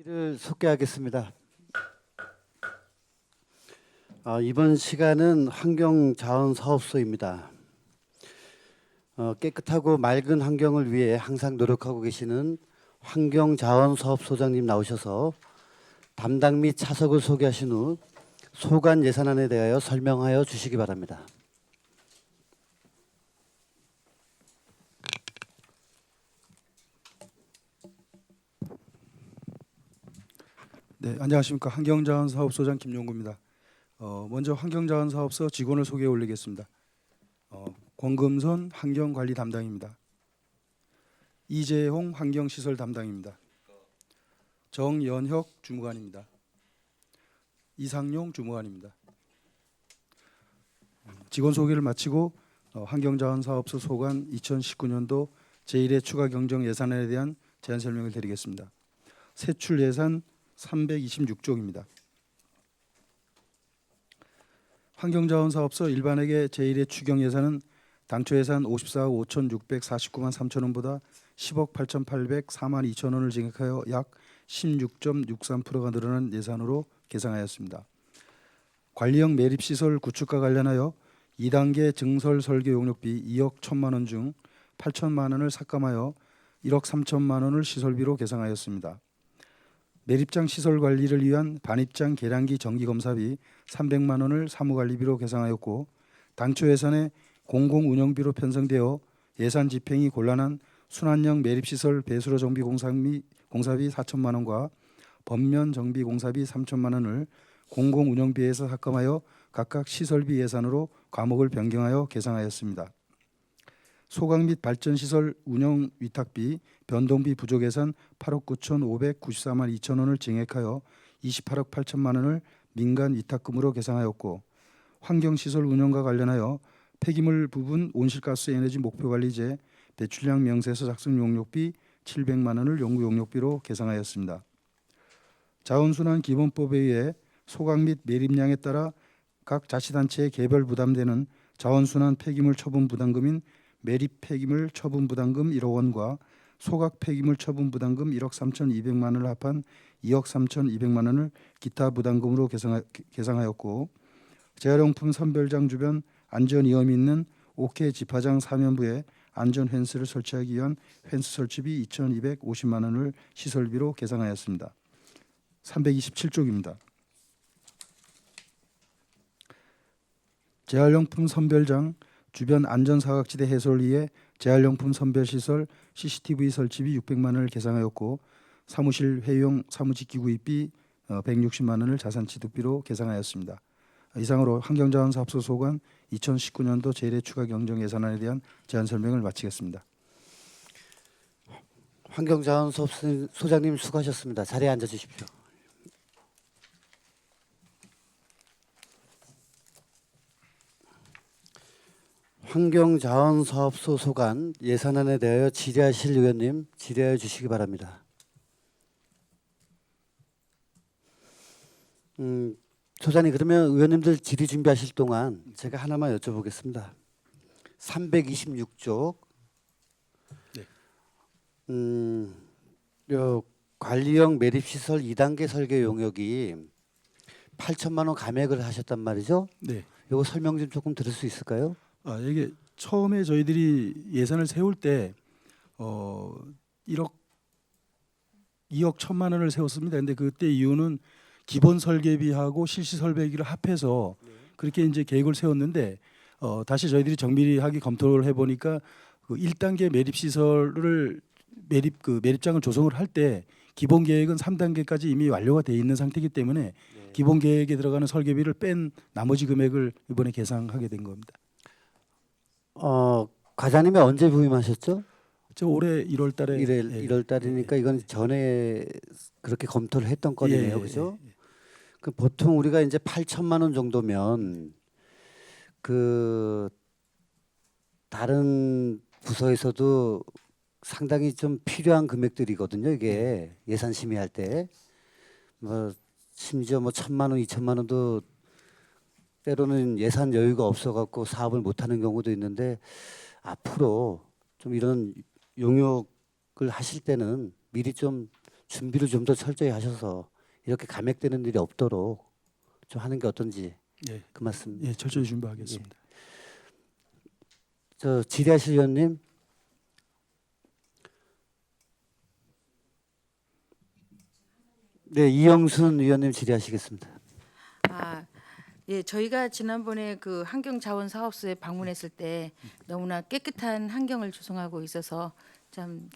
를 소개하겠습니다. 이번 시간은 환경자원사업소입니다. 깨끗하고 맑은 환경을 위해 항상 노력하고 계시는 환경자원사업소장님 나오셔서 담당 및 차석을 소개하신 후 소관 예산안에 대하여 설명하여 주시기 바랍니다. 네, 안녕하십니까. 환경자원사업소장 김용구입니다. 먼저 환경자원사업소 직원을 소개해 올리겠습니다. 권금손 환경관리 담당입니다. 이재홍 환경시설 담당입니다. 정연혁 주무관입니다. 이상용 주무관입니다. 직원 소개를 마치고 환경자원사업소 소관 2019년도 제1회 추가 경정 예산안에 대한 제안 설명을 드리겠습니다. 세출 예산 326조입니다. 환경자원사업소 일반회계 제1회 추경 예산은 당초 예산 54억 5,649만 3천 원보다 10억 8,804만 2천 원을 증액하여 약 16.63%가 늘어난 예산으로 계상하였습니다. 관리형 매립시설 구축과 관련하여 2단계 증설 설계 용역비 2억 1천만 원 중 8천만 원을 삭감하여 1억 3천만 원을 시설비로 계상하였습니다. 매립장 시설 관리를 위한 반입장 계량기 정기검사비 300만 원을 사무관리비로 계상하였고, 당초 예산에 공공운영비로 편성되어 예산 집행이 곤란한 순환형 매립시설 배수로 정비 공사비 4천만 원과 범면 정비 공사비 3천만 원을 공공운영비에서 삭감하여 각각 시설비 예산으로 과목을 변경하여 계상하였습니다. 소각 및 발전시설 운영 위탁비 변동비 부족 예산 8억 9,594만 2천 원을 증액하여 28억 8천만 원을 민간 위탁금으로 계상하였고, 환경시설 운영과 관련하여 폐기물 부분 온실가스 에너지 목표관리제 배출량 명세서 작성 용역비 700만 원을 연구 용역비로 계상하였습니다. 자원순환 기본법에 의해 소각 및 매립량에 따라 각 자치단체에 개별 부담되는 자원순환 폐기물 처분 부담금인 매립 폐기물 처분 부담금 1억 원과 소각 폐기물 처분 부담금 1억 3,200만 원을 합한 2억 3,200만 원을 기타 부담금으로 계상하였고, 재활용품 선별장 주변 안전 위험이 있는 옥회 집화장 사면부에 안전 펜스를 설치하기 위한 펜스 설치비 2,250만 원을 시설비로 계상하였습니다. 327쪽입니다. 재활용품 선별장 주변 안전사각지대 해소를 위해 재활용품 선별시설 CCTV 설치비 600만 원을 계상하였고, 사무실 회의용 사무직기 구입비 160만 원을 자산취득비로 계상하였습니다. 이상으로 환경자원사업소 소관 2019년도 제1회 추가 경정 예산안에 대한 제안 설명을 마치겠습니다. 환경자원사업소장님 수고하셨습니다. 자리에 앉아 주십시오. 환경자원사업소 소관 예산안에 대하여 질의하실 의원님 질의하여 주시기 바랍니다. 소장님, 그러면 의원님들 질의 준비하실 동안 제가 하나만 여쭤보겠습니다. 326쪽 요 관리형 매립시설 2단계 설계 용역이 8천만 원 감액을 하셨단 말이죠? 네. 이거 설명 좀 조금 들을 수 있을까요? 이게 처음에 저희들이 예산을 세울 때 1억 2억 1천만 원을 세웠습니다. 근데 그때 이유는 기본 설계비하고 실시 설계비를 합해서 그렇게 이제 계획을 세웠는데, 다시 저희들이 정밀하게 검토를 해 보니까 그 1단계 매립 시설을 매립장을 조성을 할 때 기본 계획은 3단계까지 이미 완료가 돼 있는 상태이기 때문에 기본 계획에 들어가는 설계비를 뺀 나머지 금액을 이번에 계상하게 된 겁니다. 과장님이 언제 부임하셨죠? 저 올해 1월 달에 1월 달이니까 이건 전에 그렇게 검토를 했던 건이네요. 그죠? 그 보통 우리가 이제 8천만 원 정도면 그 다른 부서에서도 상당히 좀 필요한 금액들이거든요. 이게 예산 심의할 때 뭐 심지어 뭐 1,000만 원, 2천만 원도 때로는 예산 여유가 없어갖고 사업을 못하는 경우도 있는데, 앞으로 좀 이런 용역을 하실 때는 미리 좀 준비를 좀 더 철저히 하셔서 이렇게 감액되는 일이 없도록 좀 하는 게 어떤지 예, 그 말씀. 예, 철저히 준비하겠습니다. 저 질의하실 위원님. 네, 이영순 위원님 질의하시겠습니다. 아, 예, 저희가 지난번에 그 환경자원사업소에 방문했을 때 너무나 깨끗한 환경을 조성하고 있어서 참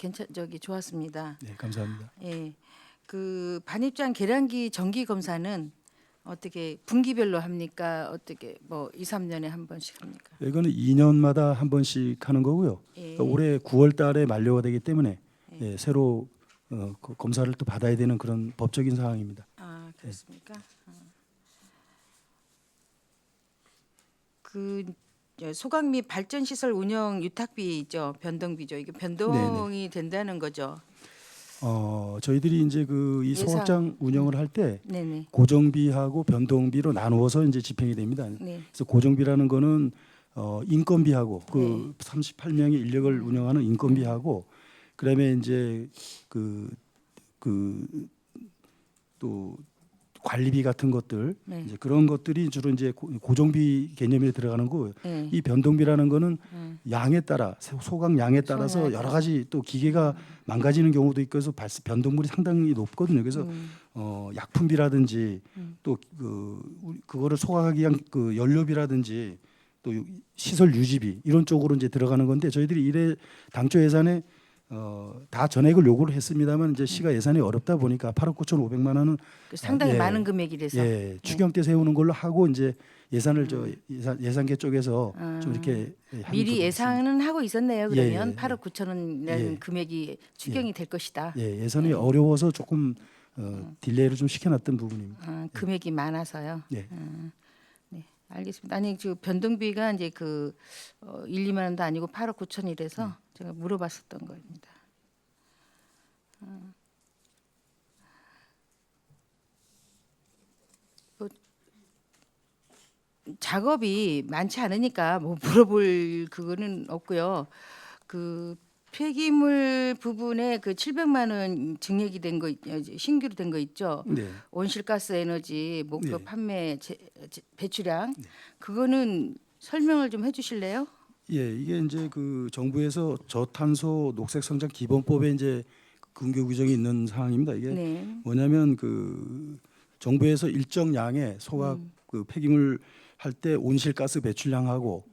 좋았습니다. 네, 감사합니다. 예, 그 반입장 계량기 정기 검사는 어떻게 분기별로 합니까? 어떻게 뭐 2, 3년에 한 번씩 합니까? 이거는 2년마다 한 번씩 하는 거고요. 예. 그러니까 올해 9월 달에 만료가 되기 때문에 예, 새로 그 검사를 또 받아야 되는 그런 법적인 사항입니다. 아, 그렇습니까? 그 소각 및 발전 시설 운영 유탁비 있죠. 변동비죠. 이게 변동이 된다는 거죠. 저희들이 이제 그 이 예상. 소각장 운영을 할 때 네네. 고정비하고 변동비로 나누어서 이제 집행이 됩니다. 네. 그래서 고정비라는 거는 인건비하고 그 38명의 인력을 운영하는 인건비하고 그다음에 이제 또 관리비 같은 것들 네. 이제 그런 것들이 주로 이제 고정비 개념에 들어가는 거고요. 네. 이 변동비라는 거는 양에 따라 소각 양에 따라서 소각에 여러 가지 또 기계가 망가지는 경우도 있고 해서 변동물이 상당히 높거든요. 그래서 약품비라든지 또 그거를 소각하기 위한 그 연료비라든지 또 시설 유지비 이런 쪽으로 이제 들어가는 건데 저희들이 이래 당초 예산에 다 전액을 요구를 했습니다만 이제 시가 예산이 어렵다 보니까 8억 9,500만 원은 상당히 예, 많은 금액이라서 예, 추경 때 세우는 걸로 하고 이제 예산을 예산계 쪽에서 좀 이렇게 하는 미리 쪽으로 예상은 하고 있었네요. 그러면 예, 8억 9천 원이라는 예. 금액이 추경이 될 것이다. 있습니다. 예, 예산이 어려워서 조금 딜레이를 좀 시켜놨던 부분입니다. 금액이 많아서요. 예. 네, 알겠습니다. 아니 그 변동비가 이제 1, 2만 원도 아니고 8억 9천이라서 제가 물어봤었던 겁니다. 뭐 작업이 많지 않으니까 뭐 물어볼 그거는 없고요. 그 폐기물 부분에 그 700만 원 증액이 된 거 신규로 된 거 있죠. 네. 온실가스 에너지 목표 네. 판매 배출량 그거는 설명을 좀 해주실래요? 예, 이게 이제 그 정부에서 저탄소 녹색 성장 기본법에 이제 근거 규정이 있는 사항입니다. 이게 네. 뭐냐면 그 정부에서 일정 양의 소각 그 폐기물 할 때 온실가스 배출량하고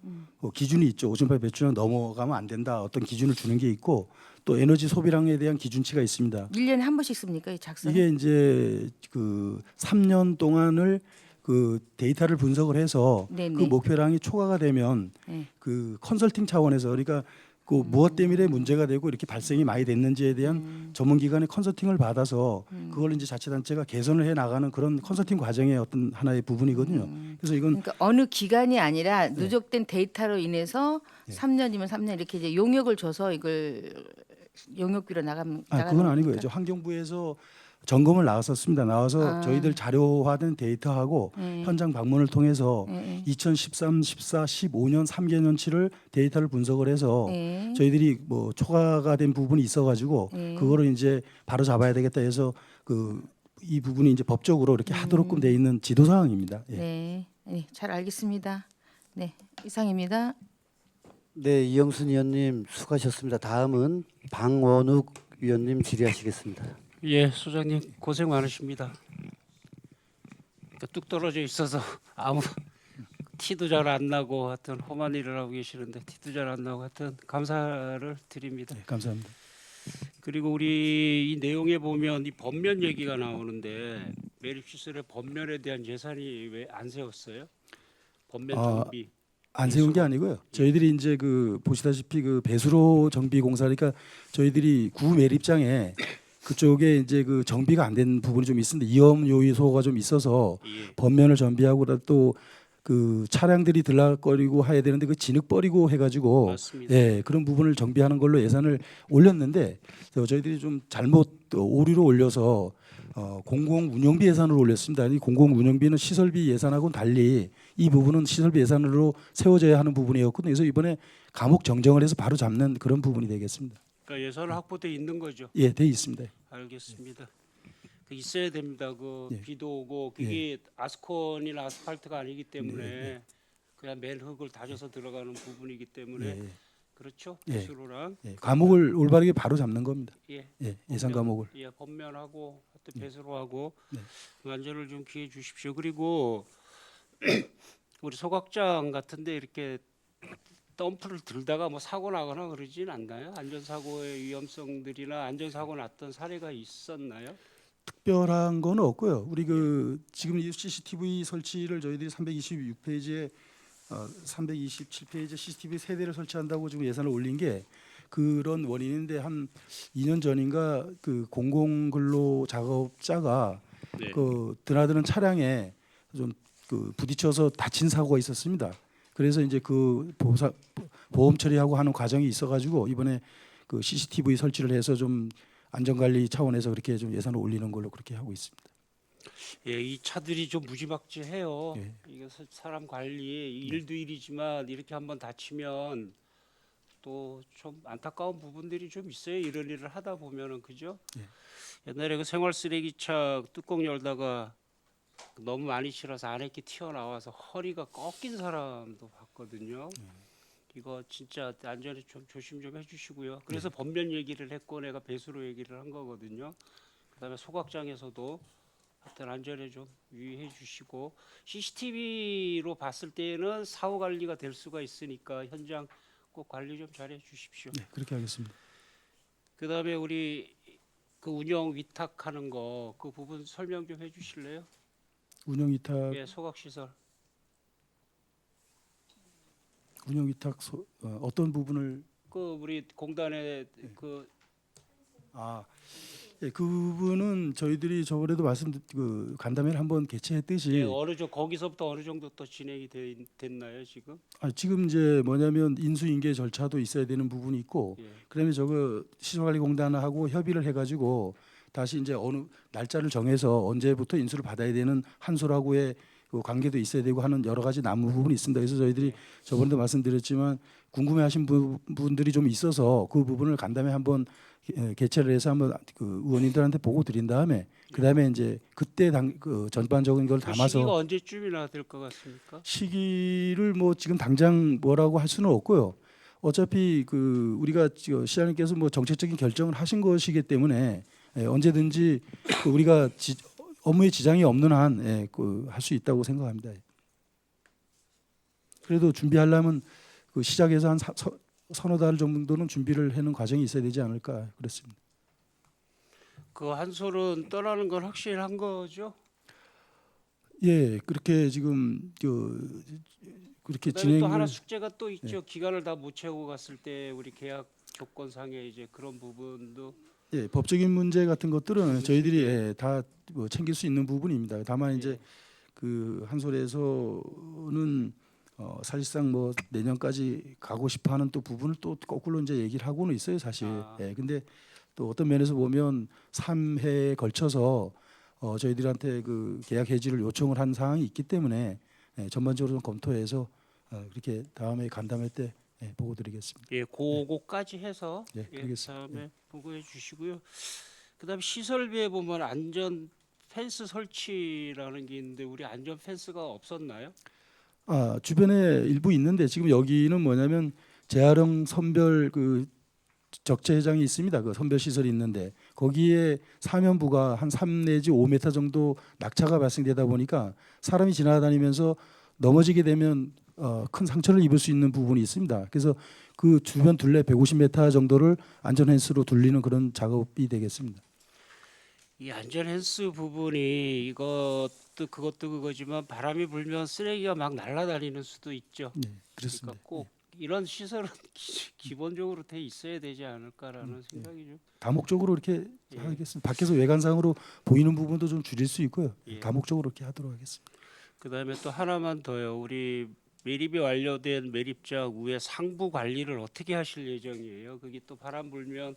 기준이 있죠. 오존파 배출량 넘어가면 안 된다. 어떤 기준을 주는 게 있고 또 에너지 소비량에 대한 기준치가 있습니다. 1년에 한 번씩 씁니까? 이 작성? 이게 이제 그 3년 동안을 그 데이터를 분석을 해서 네네. 그 목표량이 초과가 되면 네. 그 컨설팅 차원에서 그러니까 그 무엇 때문에 문제가 되고 이렇게 발생이 많이 됐는지에 대한 전문기관의 컨설팅을 받아서 그걸 이제 자치단체가 개선을 해 나가는 그런 컨설팅 과정의 어떤 하나의 부분이거든요. 그래서 이건 그러니까 어느 기간이 아니라 누적된 데이터로 인해서 네. 3년이면 3년 이렇게 이제 용역을 줘서 이걸 용역비로 나가는 그건 아니고요. 겁니까? 저 환경부에서 점검을 나왔었습니다. 나와서 저희들 자료화된 데이터하고 현장 방문을 통해서 2013, 14, 15년 3개년치를 데이터를 분석을 해서 네. 저희들이 뭐 초과가 된 부분이 있어가지고 그거를 이제 바로 잡아야 되겠다 해서 이 부분이 이제 법적으로 이렇게 하도록끔 돼 있는 지도 사항입니다. 예. 네. 네, 잘 알겠습니다. 네, 이상입니다. 네, 이영순 위원님 수고하셨습니다. 다음은 방원욱 위원님 질의하시겠습니다. 예, 소장님 고생 많으십니다. 그러니까 뚝 떨어져 있어서 아무 티도 잘 안 나고 하여튼 험한 일을 하고 계시는데 티도 잘 안 나고 하여튼 감사를 드립니다. 네, 감사합니다. 그리고 우리 이 내용에 보면 이 법면 얘기가 나오는데 매립시설의 법면에 대한 예산이 왜 안 세웠어요? 법면 정비. 안 세운 게 아니고요. 저희들이 이제 그 보시다시피 그 배수로 정비 공사니까 저희들이 구 매립장에 그쪽에 이제 그 정비가 안 된 부분이 좀 있습니다. 이염 요소가 좀 있어서 예. 법면을 정비하고 또 그 차량들이 들락거리고 해야 되는데 그 진흙 버리고 해가지고 맞습니다. 예 그런 부분을 정비하는 걸로 예산을 올렸는데 저희들이 좀 잘못 오류로 올려서 공공 운영비 예산으로 올렸습니다. 이 공공 운영비는 시설비 예산하고는 달리 이 부분은 시설비 예산으로 세워져야 하는 부분이었거든요. 그래서 이번에 감옥 정정을 해서 바로 잡는 그런 부분이 되겠습니다. 그러니까 예산은 확보돼 있는 거죠. 예, 돼 있습니다. 알겠습니다. 그 있어야 됩니다. 그 예. 비도 오고 그게 아스콘이나 아스팔트가 아니기 때문에 그냥 맨 흙을 다져서 들어가는 부분이기 때문에 예, 그렇죠. 예. 배수로랑 예, 과목을 올바르게 바로 잡는 겁니다. 예. 예, 예산 과목을. 예, 법면하고 하여튼 배수로하고 네. 안전을 좀 기해 주십시오. 그리고 우리 소각장 같은데 이렇게 덤프를 들다가 뭐 사고 나거나 그러진 않나요? 안전사고의 위험성들이나 안전사고 났던 사례가 있었나요? 특별한 건 없고요. 우리 그 지금 이 CCTV 설치를 저희들이 326페이지에 327페이지에 CCTV 세 대를 설치한다고 지금 예산을 올린 게 그런 원인인데 한 2년 전인가 그 공공근로 작업자가 네. 그 드나드는 차량에 좀 그 부딪혀서 다친 사고가 있었습니다. 그래서 이제 그 보험 처리하고 하는 과정이 있어가지고 이번에 그 CCTV 설치를 해서 좀 안전관리 차원에서 그렇게 좀 예산을 올리는 걸로 그렇게 하고 있습니다. 예, 이 차들이 좀 무지막지해요. 예. 이게 사람 관리 일도 일이지만 이렇게 한번 다치면 또 좀 안타까운 부분들이 좀 있어요. 이런 일을 하다 보면은 그죠? 예. 옛날에 그 생활 쓰레기차 뚜껑 열다가 너무 많이 실어서 안에 게 튀어나와서 허리가 꺾인 사람도 봤거든요. 이거 진짜 안전에 좀 조심 좀 해주시고요. 그래서 법면 얘기를 했고 내가 배수로 얘기를 한 거거든요. 그다음에 소각장에서도 하여튼 안전에 좀 유의해 주시고 CCTV로 봤을 때는 사후 관리가 될 수가 있으니까 현장 꼭 관리 좀 잘해 주십시오. 네, 그렇게 하겠습니다. 그다음에 우리 그 운영 위탁하는 거 그 부분 설명 좀 해주실래요? 운영 위탁 예, 소각 시설. 어떤 부분을 그 우리 공단에 그 예, 그 부분은 저희들이 저번에도 그 간담회를 한번 개최했듯이 예, 거기서부터 어느 정도 또 진행이 됐나요 지금? 지금 이제 뭐냐면 인수인계 절차도 있어야 되는 부분이 있고 예. 그다음에 저거 시설관리공단하고 협의를 해가지고 다시 이제 어느 날짜를 정해서 언제부터 인수를 받아야 되는 한솔하고의 그 관계도 있어야 되고 하는 여러 가지 남은 부분이 있습니다. 그래서 저희들이 저번에도 말씀드렸지만 궁금해하신 분들이 좀 있어서 그 부분을 간담회 한번 개최를 해서 한번 그 의원님들한테 보고 드린 다음에 그다음에 이제 그때 그 전반적인 걸 그 담아서 시기가 언제쯤이나 될 것 같습니까? 시기를 뭐 지금 당장 뭐라고 할 수는 없고요. 어차피 그 우리가 시장님께서 뭐 정책적인 결정을 하신 것이기 때문에 언제든지 그 우리가 업무에 지장이 없는 한 그 할 수 있다고 생각합니다. 그래도 준비하려면 그 시작해서 한 서너 달 정도는 준비를 해놓은 과정이 있어야 되지 않을까 그렇습니다. 그 한솔은 떠나는 건 확실한 거죠? 예, 그렇게 지금 그렇게 그다음에 또 하나 진행을 숙제가 또 있죠. 기간을 다 못 채우고 갔을 때 우리 계약 조건상에 이제 그런 부분도 예, 법적인 문제 같은 것들은 저희들이 다뭐 챙길 수 있는 부분입니다. 다만 이제 그 한솔에서는 사실상 뭐 내년까지 가고 싶어하는 또 부분을 또 거꾸로 이제 얘기를 하고는 있어요, 사실. 예, 근데 또 어떤 면에서 보면 3회에 걸쳐서 저희들한테 그 계약 해지를 요청을 한 사항이 있기 때문에 전반적으로 좀 검토해서 그렇게 다음에 간담회 때 보고드리겠습니다. 예, 그거까지 해서 예, 그러겠습니다. 다음에 보고해 주시고요. 그다음에 시설비에 보면 안전 펜스 설치라는 게 있는데 우리 안전 펜스가 없었나요? 주변에 일부 있는데 지금 여기는 뭐냐면 재활용 선별 그 적재장이 있습니다. 그 선별 시설이 있는데 거기에 사면부가 한 3 내지 5m 정도 낙차가 발생되다 보니까 사람이 지나다니면서 넘어지게 되면 큰 상처를 입을 수 있는 부분이 있습니다. 그래서 그 주변 둘레 150m 정도를 안전 펜스로 둘리는 그런 작업이 되겠습니다. 이 안전 펜스 부분이 이것도 그것도 그거지만 바람이 불면 쓰레기가 막 날아다니는 수도 있죠. 네, 그렇습니다. 그러니까 꼭 이런 시설은 기본적으로 돼 있어야 되지 않을까라는 생각이 좀. 다목적으로 이렇게 예. 하겠습니다. 밖에서 외관상으로 보이는 부분도 좀 줄일 수 있고요. 예. 다목적으로 이렇게 하도록 하겠습니다. 그다음에 또 하나만 더요. 우리 매립이 완료된 매립장 위에 상부 관리를 어떻게 하실 예정이에요? 그게 또 바람 불면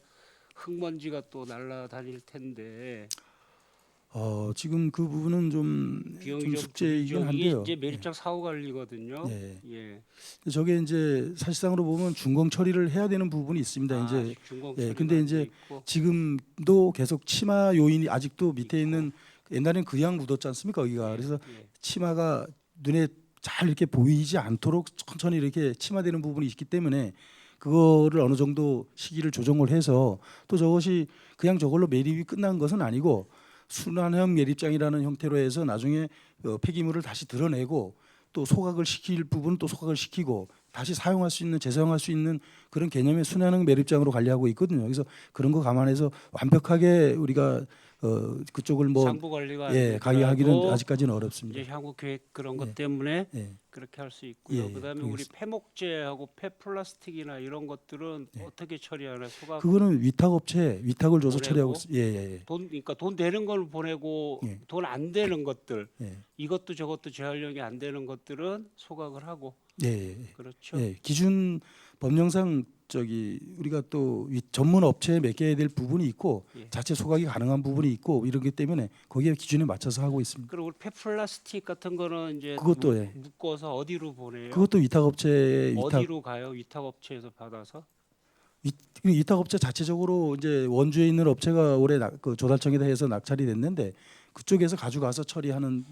흙먼지가 또 날아다닐 텐데. 지금 그 부분은 좀 비용이 좀 좀 숙제이긴 들죠. 이게 한데요. 이제 매립장 사후 관리거든요. 예. 예. 저게 이제 사실상으로 보면 준공 처리를 해야 되는 부분이 있습니다. 이제 중공 예, 처리가 근데 안 이제 돼 있고. 지금도 계속 치마 요인이 아직도 밑에 있는 옛날엔 그냥 묻었지 않습니까? 거기가. 그래서 예. 치마가 눈에 잘 이렇게 보이지 않도록 천천히 이렇게 치마되는 부분이 있기 때문에 그거를 어느 정도 시기를 조정을 해서 또 저것이 그냥 저걸로 매립이 끝난 것은 아니고 순환형 매립장이라는 형태로 해서 나중에 폐기물을 다시 드러내고 또 소각을 시킬 부분은 또 소각을 시키고 다시 사용할 수 있는 재사용할 수 있는 그런 개념의 순환형 매립장으로 관리하고 있거든요. 그래서 그런 거 감안해서 완벽하게 우리가 그쪽을 뭐 상부 관리가 안 가기하기는 되더라도 아직까지는 어렵습니다. 이제 향후 계획 그런 예. 것 때문에 예. 그렇게 할 수 있고요. 예, 그다음에 그게 우리 있- 폐목재하고 폐플라스틱이나 이런 것들은 어떻게 처리하나 소각 그거는 위탁업체 위탁을 줘서 보내고? 처리하고 있어요. 예. 돈 그러니까 돈 되는 걸 보내고 예. 돈 안 되는 것들 예. 이것도 저것도 재활용이 안 되는 것들은 소각을 하고 예. 그렇죠. 예. 기준 법령상 우리가 또 전문 업체에 맡겨야 될 부분이 있고 예. 자체 소각이 가능한 부분이 있고 이러기 때문에 거기에 기준에 맞춰서 하고 있습니다. 그리고 우리 폐플라스틱 같은 거는 이제 그것도 예. 묶어서 어디로 보내요? 그것도 위탁업체에 어디로 가요? 위탁업체에서 받아서? 위탁업체 자체적으로 이제 원주에 있는 업체가 올해 그 조달청에다 해서 낙찰이 됐는데 그쪽에서 가져가서 처리하는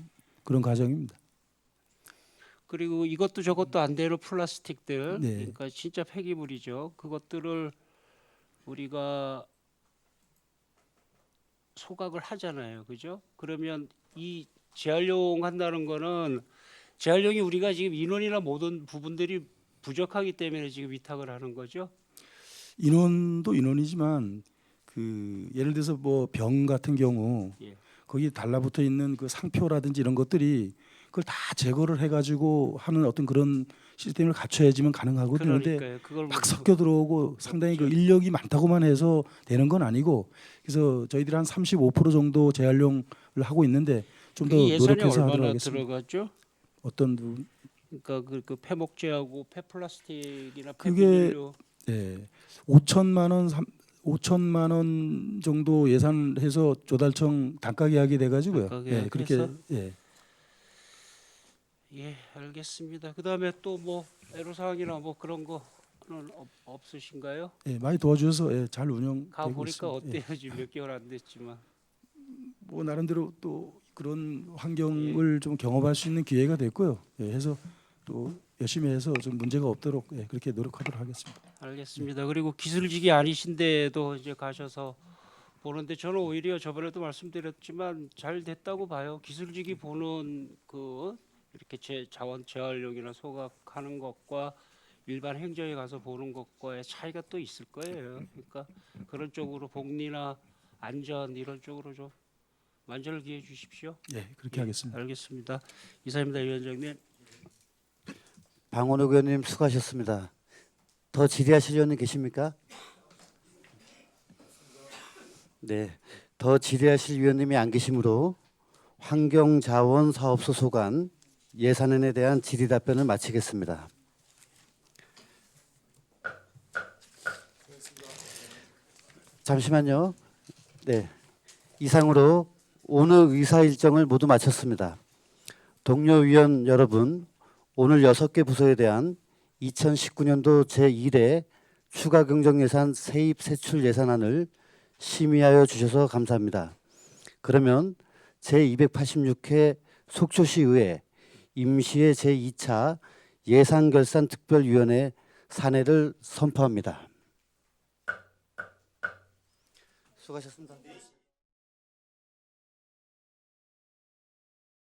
그런 과정입니다. 그리고 이것도 저것도 안 되는 플라스틱들, 네. 그러니까 진짜 폐기물이죠. 그것들을 우리가 소각을 하잖아요, 그죠? 그러면 이 재활용한다는 거는 재활용이 우리가 지금 인원이나 모든 부분들이 부족하기 때문에 지금 위탁을 하는 거죠. 인원도 인원이지만 예를 들어서 뭐 병 같은 경우 예. 거기 달라붙어 있는 그 상표라든지 이런 것들이 그걸 다 제거를 해가지고 하는 어떤 그런 시스템을 갖춰야지만 가능하거든요. 근데 그러니까요. 그걸 막 섞여 들어오고 상당히 그 인력이 많다고만 해서 되는 건 아니고 그래서 저희들이 한 35% 정도 재활용을 하고 있는데 좀 더 이 예산이 노력해서 하도록 얼마나 하겠습니다. 들어가죠? 어떤 부분? 그러니까 그 폐목재하고 폐플라스틱이나 그게 폐비닐류 5천만 원 정도 예산해서 조달청 단가 계약이 돼가지고요. 단가 예, 그렇게 계약해서? 예. 예, 알겠습니다. 그다음에 또 뭐 애로사항이나 뭐 그런 거는 없으신가요? 예, 많이 도와주셔서 잘 운영되고 가 보니까 있습니다. 어때요? 지금 몇 개월 안 됐지만. 뭐 나름대로 또 그런 환경을 좀 경험할 수 있는 기회가 됐고요. 해서 또 열심히 해서 좀 문제가 없도록 그렇게 노력하도록 하겠습니다. 알겠습니다. 그리고 기술직이 아니신데도 이제 가셔서 보는데 저는 오히려 저번에도 말씀드렸지만 잘 됐다고 봐요. 기술직이 보는 그 이렇게 자원 재활용이나 소각하는 것과 일반 행정에 가서 보는 것과의 차이가 또 있을 거예요. 그러니까 그런 쪽으로 복리나 안전 이런 쪽으로 좀 만전을 기해 주십시오. 예, 그렇게 하겠습니다. 알겠습니다. 이사입니다, 위원장님. 방원욱 의원님 수고하셨습니다. 더 질의하실 의원님 계십니까? 네, 더 질의하실 위원님이 안 계시므로 환경자원사업소 소관 예산안에 대한 질의 답변을 마치겠습니다. 잠시만요. 네, 이상으로 오늘 의사 일정을 모두 마쳤습니다. 동료 위원 여러분, 오늘 6개 부서에 대한 2019년도 제1회 추가 경정 예산 세입 세출 예산안을 심의하여 주셔서 감사합니다. 그러면 제286회 속초시의회 임시회 제2차 예산결산특별위원회 산회를 선포합니다. 수고하셨습니다.